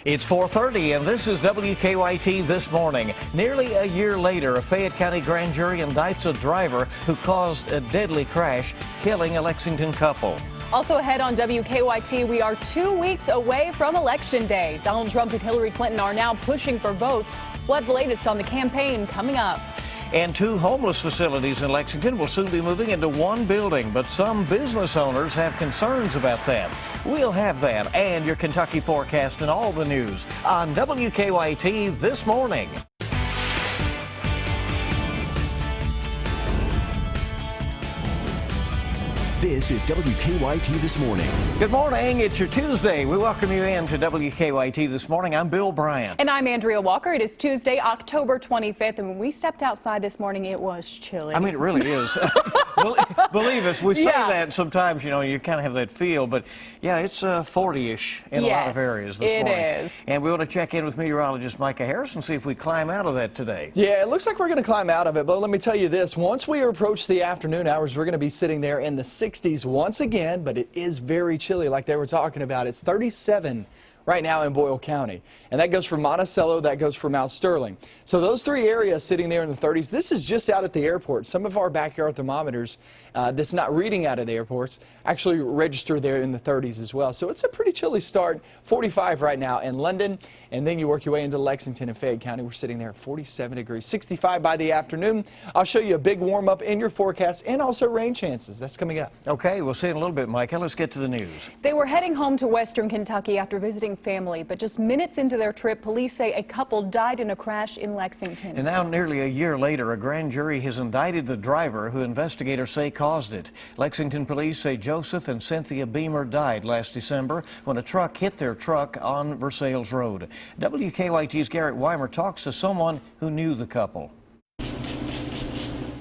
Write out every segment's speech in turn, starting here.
It's 4:30 and this is WKYT This Morning. Nearly a year later, a Fayette County grand jury indicts a driver who caused a deadly crash, killing a Lexington couple. Also ahead on WKYT, we are 2 weeks away from Election Day. Donald Trump and Hillary Clinton are now pushing for votes. We'll have the latest on the campaign coming up. And 2 homeless facilities in Lexington will soon be moving into one building, but some business owners have concerns about that. We'll have that and your Kentucky forecast and all the news on WKYT This Morning. This is WKYT This Morning. Good morning. It's your Tuesday. We welcome you in to WKYT This Morning. I'm Bill Bryant. And I'm Andrea Walker. It is Tuesday, October 25th, and when we stepped outside this morning, it was chilly. I mean, it really is. Believe us, we say that sometimes, you know, you kind of have that feel, but yeah, it's 40-ish in a lot of areas this morning. It is. And we want to check in with meteorologist Micah Harris and see if we climb out of that today. Yeah, it looks like we're going to climb out of it, but let me tell you this. Once we approach the afternoon hours, we're going to be sitting there in the 60s once again, but it is very chilly like they were talking about. It's 37 right now in Boyle County, and that goes for Monticello, that goes for Mount Sterling. So those 3 areas sitting there in the 30s, this is just out at the airport. Some of our backyard thermometers that's not reading out of the airports actually register there in the 30s as well. So it's a pretty chilly start. 45 right now in London, and then you work your way into Lexington and Fayette County. We're sitting there at 47 degrees, 65 by the afternoon. I'll show you a big warm up in your forecast and also rain chances. That's coming up. Okay, we'll see in a little bit, Micah. Let's get to the news. They were heading home to Western Kentucky after visiting family, but just minutes into their trip, police say a couple died in a crash in Lexington. And now, nearly a year later, a grand jury has indicted the driver who investigators say caused it. Lexington police say Joseph and Cynthia Beamer died last December when a truck hit their truck on Versailles Road. WKYT's Garrett Weimer talks to someone who knew the couple.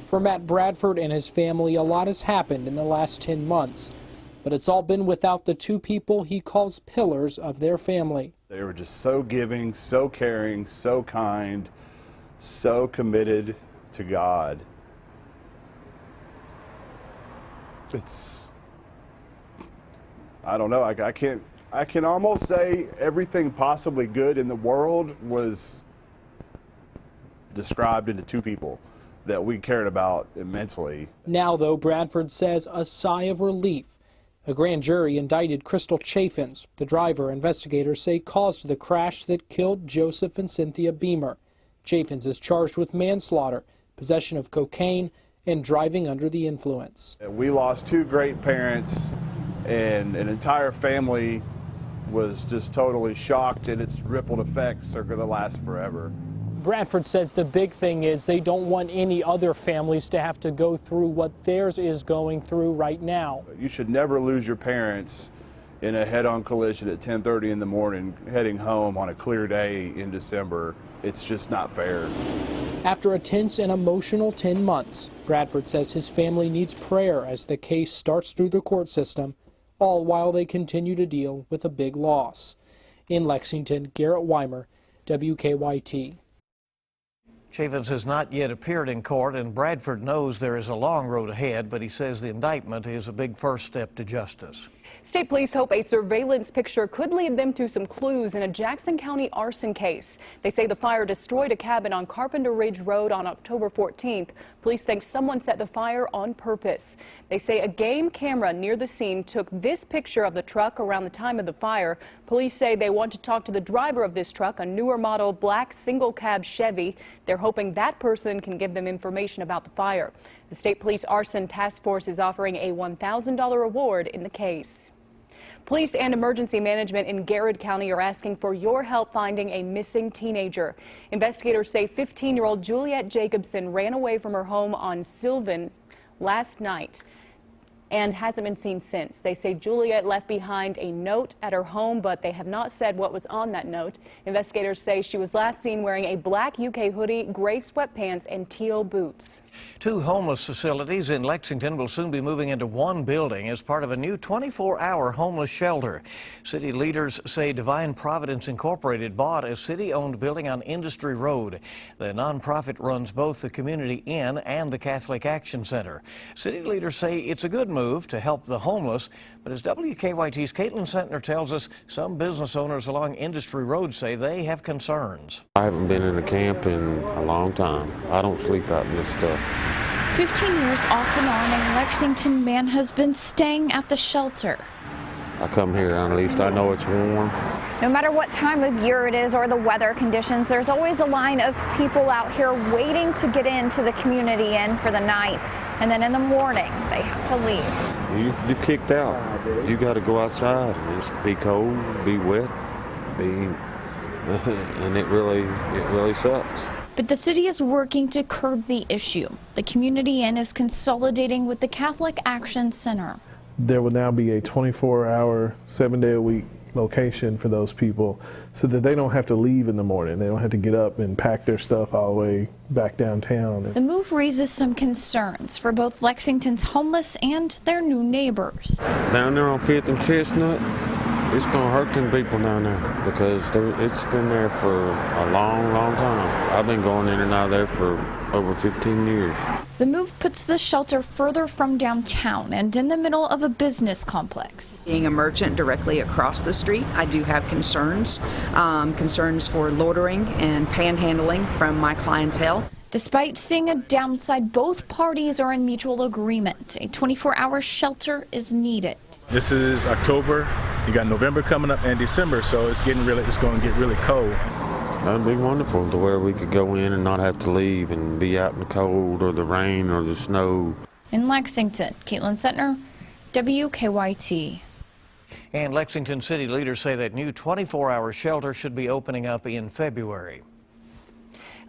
For Matt Bradford and his family, a lot has happened in the last 10 months. But it's all been without the 2 people he calls pillars of their family. They were just so giving, so caring, so kind, so committed to God. I don't know, I can almost say everything possibly good in the world was described into 2 people that we cared about immensely. Now, though, Bradford says a sigh of relief. A grand jury indicted Crystal Chaffins, the driver investigators say caused the crash that killed Joseph and Cynthia Beamer. Chaffins is charged with manslaughter, possession of cocaine, and driving under the influence. We lost 2 great parents, and an entire family was just totally shocked, and its ripple effects are going to last forever. Bradford says the big thing is they don't want any other families to have to go through what theirs is going through right now. You should never lose your parents in a head-on collision at 10:30 in the morning heading home on a clear day in December. It's just not fair. After a tense and emotional 10 months, Bradford says his family needs prayer as the case starts through the court system, all while they continue to deal with a big loss. In Lexington, Garrett Weimer, WKYT. Chaffins has not yet appeared in court, and Bradford knows there is a long road ahead, but he says the indictment is a big first step to justice. State police hope a surveillance picture could lead them to some clues in a Jackson County arson case. They say the fire destroyed a cabin on Carpenter Ridge Road on October 14th. Police think someone set the fire on purpose. They say a game camera near the scene took this picture of the truck around the time of the fire. Police say they want to talk to the driver of this truck, a newer model black single cab Chevy. They're hoping that person can give them information about the fire. The State Police Arson Task Force is offering a $1,000 reward in the case. Police and emergency management in Garrett County are asking for your help finding a missing teenager. Investigators say 15-year-old Juliet Jacobson ran away from her home on Sylvan last night and hasn't been seen since. They say Juliet left behind a note at her home, but they have not said what was on that note. Investigators say she was last seen wearing a black UK hoodie, gray sweatpants, and teal boots. 2 homeless facilities in Lexington will soon be moving into one building as part of a new 24-hour homeless shelter. City leaders say Divine Providence Incorporated bought a city-owned building on Industry Road. The nonprofit runs both the Community Inn and the Catholic Action Center. City leaders say it's a good move to help the homeless. But as WKYT's Caitlin Sentner tells us, some business owners along Industry Road say they have concerns. I haven't been in a camp in a long time. I don't sleep out in this stuff. 15 years off and on, a Lexington man has been staying at the shelter. I come here, at least I know it's warm. No matter what time of year it is or the weather conditions, there's always a line of people out here waiting to get into the community inn for the night. And then in the morning, they have to leave. You're kicked out. You got to go outside. It's be cold, be wet, and it really sucks. But the city is working to curb the issue. The community inn is consolidating with the Catholic Action Center. There will now be a 24-hour, 7-day-a-week location for those people so that they don't have to leave in the morning. They don't have to get up and pack their stuff all the way back downtown. The move raises some concerns for both Lexington's homeless and their new neighbors. Down there on 5th and Chestnut, it's going to hurt them people down there because it's been there for a long, long time. I've been going in and out of there for over 15 years. The move puts the shelter further from downtown and in the middle of a business complex. Being a merchant directly across the street, I do have concerns for loitering and panhandling from my clientele. Despite seeing a downside, both parties are in mutual agreement. A 24-hour shelter is needed. This is October. You got November coming up and December, so it's going to get really cold. That'd be wonderful to where we could go in and not have to leave and be out in the cold or the rain or the snow. In Lexington, Caitlin Sentner, WKYT. And Lexington city leaders say that new 24-hour shelter should be opening up in February.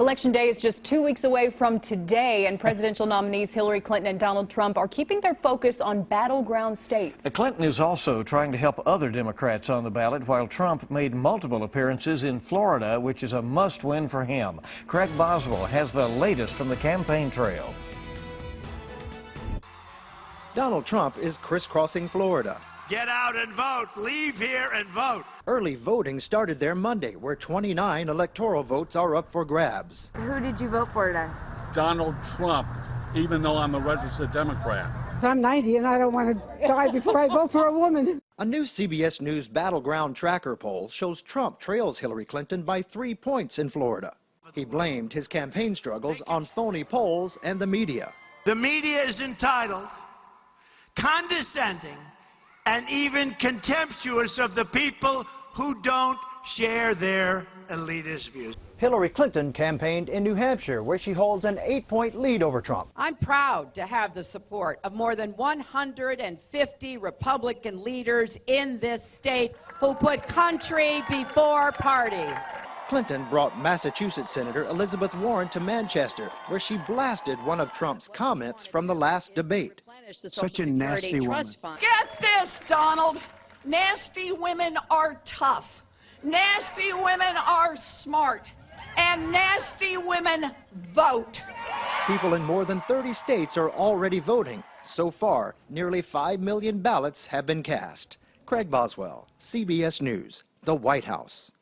Election Day is just 2 weeks away from today, and presidential nominees Hillary Clinton and Donald Trump are keeping their focus on battleground states. Clinton is also trying to help other Democrats on the ballot, while Trump made multiple appearances in Florida, which is a must-win for him. Craig Boswell has the latest from the campaign trail. Donald Trump is crisscrossing Florida. Get out and vote. Leave here and vote. Early voting started there Monday, where 29 electoral votes are up for grabs. Who did you vote for today? Donald Trump, even though I'm a registered Democrat. I'm 90 and I don't want to die before I vote for a woman. A new CBS News Battleground Tracker poll shows Trump trails Hillary Clinton by 3 points in Florida. He blamed his campaign struggles on phony polls and the media. The media is entitled, condescending, and even contemptuous of the people who don't share their elitist views. Hillary Clinton campaigned in New Hampshire, where she holds an 8-point lead over Trump. I'm proud to have the support of more than 150 Republican leaders in this state who put country before party. Clinton brought Massachusetts Senator Elizabeth Warren to Manchester, where she blasted one of Trump's comments from the last debate. Such a nasty woman. Get this, Donald. Nasty women are tough. Nasty women are smart. And nasty women vote. People in more than 30 states are already voting. So far, nearly 5 million ballots have been cast. Craig Boswell, CBS News, the White House.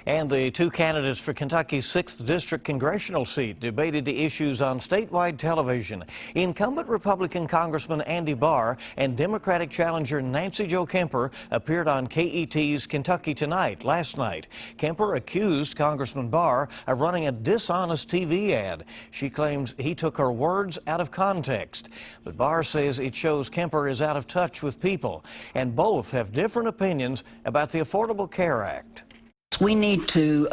And the two candidates for Kentucky's 6th District congressional seat debated the issues on statewide television. Incumbent Republican Congressman Andy Barr and Democratic challenger Nancy Jo Kemper appeared on KET's Kentucky Tonight last night. Kemper accused Congressman Barr of running a dishonest TV ad. She claims he took her words out of context. But Barr says it shows Kemper is out of touch with people. And both have different opinions about the Affordable Care Act. We need to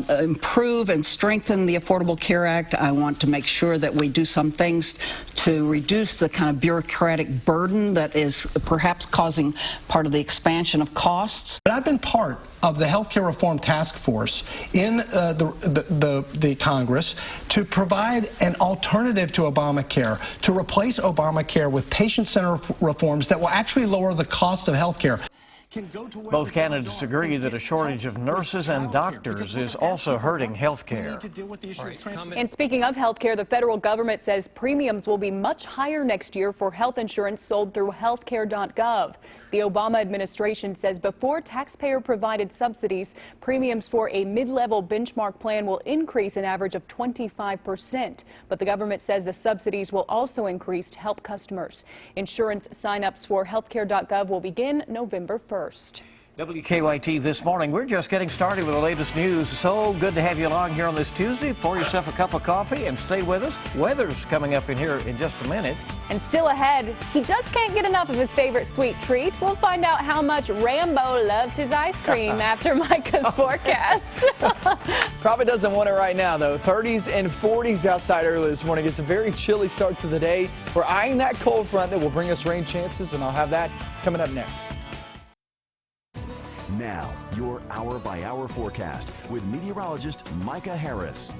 improve and strengthen the Affordable Care Act. I want to make sure that we do some things to reduce the kind of bureaucratic burden that is perhaps causing part of the expansion of costs. But I've been part of the Healthcare Reform Task Force in the Congress to provide an alternative to Obamacare, to replace Obamacare with patient-centered reforms that will actually lower the cost of healthcare. can go to where Both the candidates jobs are agree and that a get shortage help of with nurses and childcare, doctors because is we're also asking hurting for- health we care. need to deal with the issue of transport. And speaking of healthcare, the federal government says premiums will be much higher next year for health insurance sold through healthcare.gov. The Obama administration says before taxpayer-provided subsidies, premiums for a mid-level benchmark plan will increase an average of 25%. But the government says the subsidies will also increase to help customers. Insurance sign-ups for healthcare.gov will begin November 1st. WKYT this morning. We're just getting started with the latest news. So good to have you along here on this Tuesday. Pour yourself a cup of coffee and stay with us. Weather's coming up in here in just a minute. And still ahead, he just can't get enough of his favorite sweet treat. We'll find out how much Rambo loves his ice cream after Micah's forecast. Probably doesn't want it right now, though. 30s and 40s outside early this morning. It's a very chilly start to the day. We're eyeing that cold front that will bring us rain chances, and I'll have that coming up next. Now, your hour-by-hour forecast with meteorologist Micah Harris.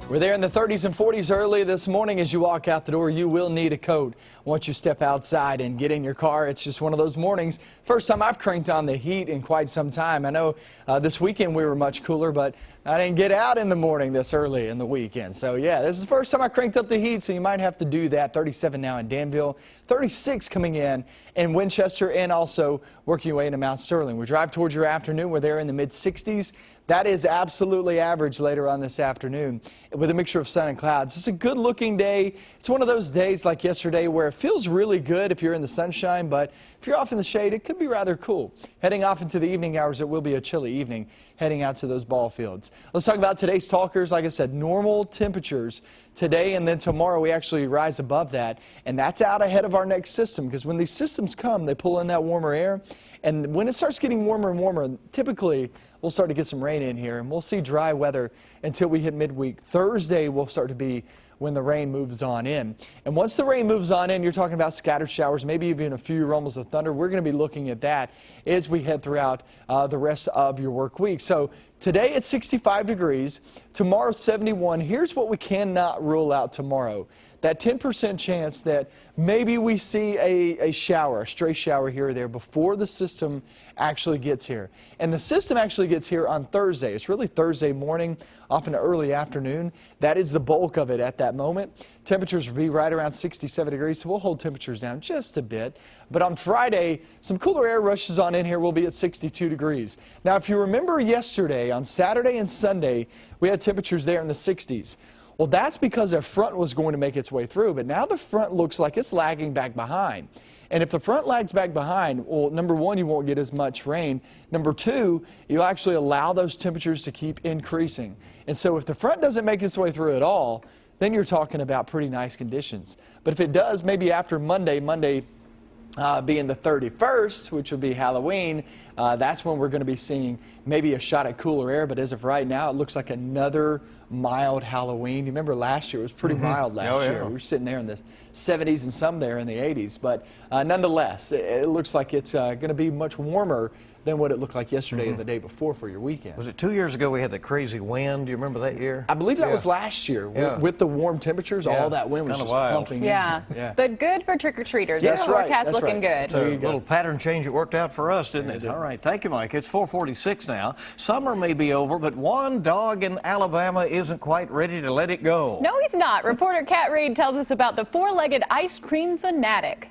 We're there in the 30s and 40s early this morning. As you walk out the door, you will need a coat once you step outside and get in your car. It's just one of those mornings. First time I've cranked on the heat in quite some time. I know this weekend we were much cooler, but I didn't get out in the morning this early in the weekend. So yeah, this is the first time I cranked up the heat, so you might have to do that. 37 now in Danville, 36 coming in Winchester, and also working your way into Mount Sterling. We drive towards your afternoon. We're there in the mid-60s. That is absolutely average later on this afternoon with a mixture of sun and clouds. It's a good looking day. It's one of those days like yesterday where it feels really good if you're in the sunshine, but if you're off in the shade, it could be rather cool. Heading off into the evening hours, it will be a chilly evening heading out to those ball fields. Let's talk about today's talkers. Like I said, normal temperatures today, and then tomorrow we actually rise above that, and that's out ahead of our next system, because when these systems come, they pull in that warmer air, and when it starts getting warmer and warmer, typically we'll start to get some rain in here, and we'll see dry weather until we hit midweek. Thursday will start to be when the rain moves on in. And once the rain moves on in, you're talking about scattered showers, maybe even a few rumbles of thunder. We're going to be looking at that as we head throughout the rest of your work week. So today it's 65 degrees, tomorrow 71. Here's what we cannot rule out tomorrow. That 10% chance that maybe we see a shower, a stray shower here or there before the system actually gets here. And the system actually gets here on Thursday. It's really Thursday morning, often early afternoon. That is the bulk of it at that moment. Temperatures will be right around 67 degrees, so we'll hold temperatures down just a bit. But on Friday, some cooler air rushes on in here. We'll be at 62 degrees. Now, if you remember yesterday, on Saturday and Sunday, we had temperatures there in the 60s. Well, that's because a front was going to make its way through, but now the front looks like it's lagging back behind. And if the front lags back behind, well, number one, you won't get as much rain. Number two, you'll actually allow those temperatures to keep increasing. And so if the front doesn't make its way through at all, then you're talking about pretty nice conditions. But if it does, maybe after Monday being the 31st, which would be Halloween, that's when we're going to be seeing maybe a shot at cooler air. But as of right now, it looks like another mild Halloween. You remember last year, it was pretty mild last year. We were sitting there in the 70s and some there in the 80s. But nonetheless, it looks like it's going to be much warmer than what it looked like yesterday and the day before for your weekend. Was it 2 years ago we had the crazy wind? Do you remember that year? I believe that was last year. With the warm temperatures, all that wind was just pumping in. But good for trick-or-treaters. That's The forecast looking good. So a little pattern change that worked out for us, didn't it? All right. Thank you, Mike. It's 4:46 now. Summer may be over, but one dog in Alabama isn't quite ready to let it go. No, he's not. Reporter Kat Reed tells us about the four-legged ice cream fanatic.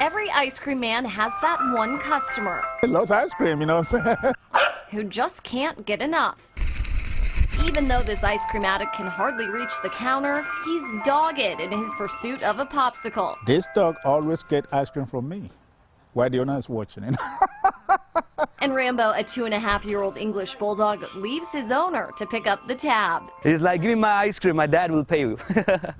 Every ice cream man has that one customer. He loves ice cream, you know what I'm saying? Who just can't get enough. Even though this ice cream addict can hardly reach the counter, he's dogged in his pursuit of a popsicle. This dog always get ice cream from me. Why do you not watching it? And Rambo, a 2.5-year-old English bulldog, leaves his owner to pick up the tab. He's like, give me my ice cream, my dad will pay you.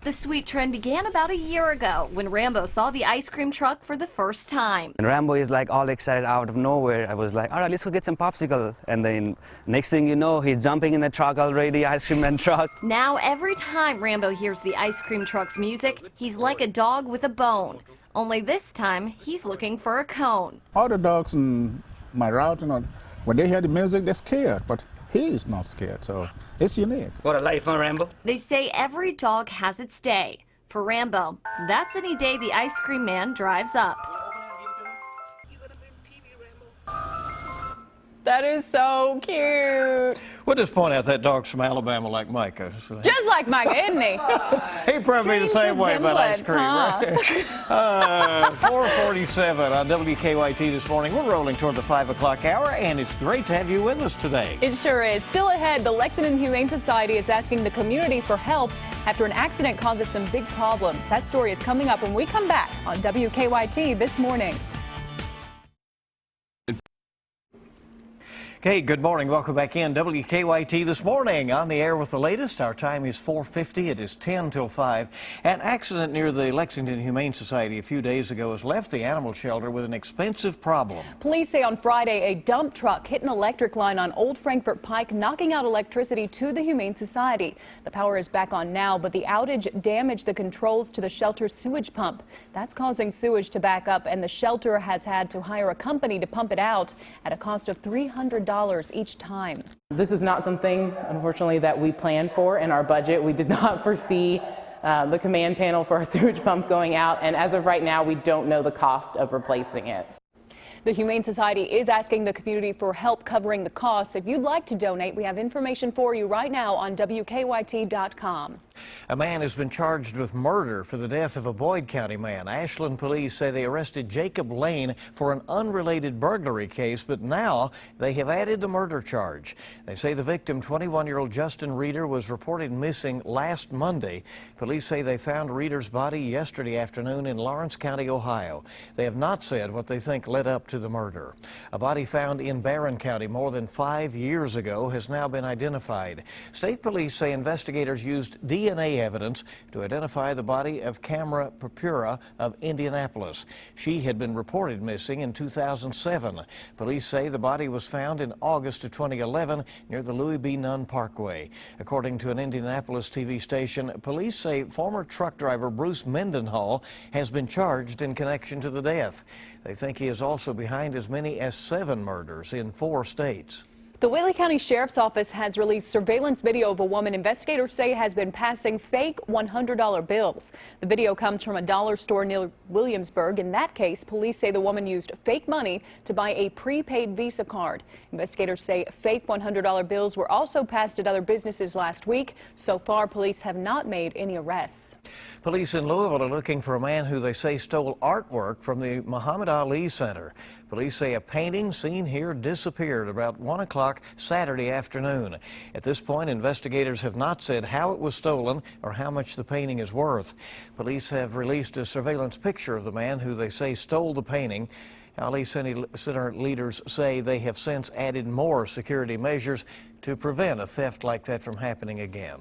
The sweet trend began about a year ago when Rambo saw the ice cream truck for the first time. And Rambo is like all excited out of nowhere. I was like, all right, let's go get some popsicle. And then next thing you know, he's jumping in the truck already, ice cream man truck. Now every time Rambo hears the ice cream truck's music, he's like a dog with a bone. Only this time, he's looking for a cone. All the dogs in my route, you know, when they hear the music, they're scared, but he is not scared, so it's unique. What a life, huh, Rambo? They say every dog has its day. For Rambo, that's any day the ice cream man drives up. That is so cute. We'll just point out that dog's from Alabama like Micah. Just like Micah, isn't he? He'd probably be the same way about ice cream, right? 4:47 on WKYT this morning. We're rolling toward the 5 o'clock hour, and it's great to have you with us today. It sure is. Still ahead, the Lexington Humane Society is asking the community for help after an accident causes some big problems. That story is coming up when we come back on WKYT this morning. Okay, good morning. Welcome back in. WKYT this morning on the air with the latest. Our time is 4:50. It is 10 till 5. An accident near the Lexington Humane Society a few days ago has left the animal shelter with an expensive problem. Police say on Friday a dump truck hit an electric line on Old Frankfort Pike, knocking out electricity to the Humane Society. The power is back on now, but the outage damaged the controls to the shelter's sewage pump. That's causing sewage to back up, and the shelter has had to hire a company to pump it out at a cost of $300 each time. This is not something, unfortunately, that we planned for in our budget. We did not foresee the command panel for our sewage pump going out, and as of right now, we don't know the cost of replacing it. The Humane Society is asking the community for help covering the costs. If you'd like to donate, we have information for you right now on WKYT.com. A man has been charged with murder for the death of a Boyd County man. Ashland police say they arrested Jacob Lane for an unrelated burglary case, but now they have added the murder charge. They say the victim, 21-year-old Justin Reeder, was reported missing last Monday. Police say they found Reeder's body yesterday afternoon in Lawrence County, Ohio. They have not said what they think led up to the murder. A body found in Barron County more than 5 years ago has now been identified. State police say investigators used DNA evidence to identify the body of Camera Purpura of Indianapolis. She had been reported missing in 2007. Police say the body was found in August of 2011 near the Louis B. Nunn Parkway. According to an Indianapolis TV station, police say former truck driver Bruce Mendenhall has been charged in connection to the death. They think he is also behind as many as 7 murders in 4 states. The Whately County Sheriff's Office has released surveillance video of a woman investigators say has been passing fake $100 bills. The video comes from a dollar store near Williamsburg. In that case, police say the woman used fake money to buy a prepaid Visa card. Investigators say fake $100 bills were also passed at other businesses last week. So far, police have not made any arrests. Police in Louisville are looking for a man who they say stole artwork from the Muhammad Ali Center. Police say a painting seen here disappeared about 1 o'clock Saturday afternoon. At this point, investigators have not said how it was stolen or how much the painting is worth. Police have released a surveillance picture of the man who they say stole the painting. Ali Center leaders say they have since added more security measures to prevent a theft like that from happening again.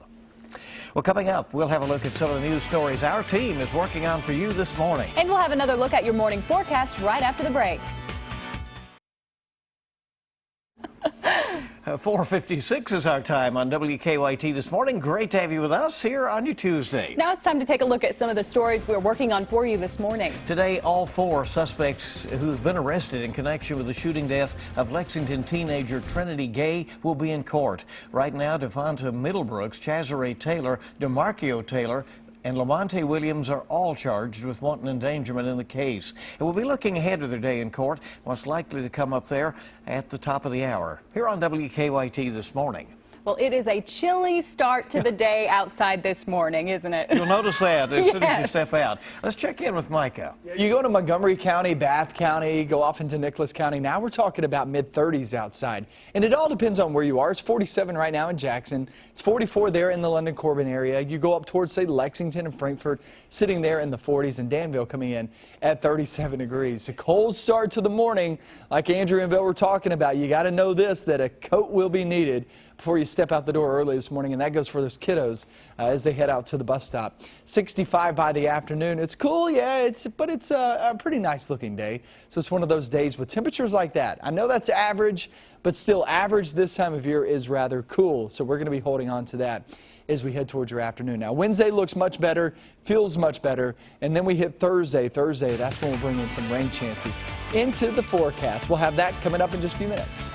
Well, coming up, we'll have a look at some of the news stories our team is working on for you this morning. And we'll have another look at your morning forecast right after the break. 4:56 is our time on WKYT this morning. Great to have you with us here on your Tuesday. Now it's time to take a look at some of the stories we're working on for you this morning. Today, all 4 suspects who have been arrested in connection with the shooting death of Lexington teenager Trinity Gay will be in court. Right now, Devonta Middlebrooks, Chazare Taylor, DeMarcio Taylor, and Lamonte Williams are all charged with wanton endangerment in the case. And we'll be looking ahead to their day in court, what's likely to come up there at the top of the hour. Here on WKYT this morning. Well, it is a chilly start to the day outside this morning, isn't it? You'll notice that as soon as you step out. Let's check in with Micah. You go to Montgomery County, Bath County, go off into Nicholas County. Now we're talking about mid-30s outside. And it all depends on where you are. It's 47 right now in Jackson. It's 44 there in the London-Corbin area. You go up towards, say, Lexington and Frankfort, sitting there in the 40s, and Danville coming in at 37 degrees. A cold start to the morning, like Andrew and Bill were talking about. You got to know this, that a coat will be needed before you step out the door early this morning, and that goes for those kiddos as they head out to the bus stop. 65 by the afternoon. It's cool, yeah, but it's a pretty nice looking day. So it's one of those days with temperatures like that. I know that's average, but still average this time of year is rather cool. So we're going to be holding on to that as we head towards your afternoon. Now, Wednesday looks much better, feels much better, and then we hit Thursday. That's when we'll bring in some rain chances into the forecast. We'll have that coming up in just a few minutes.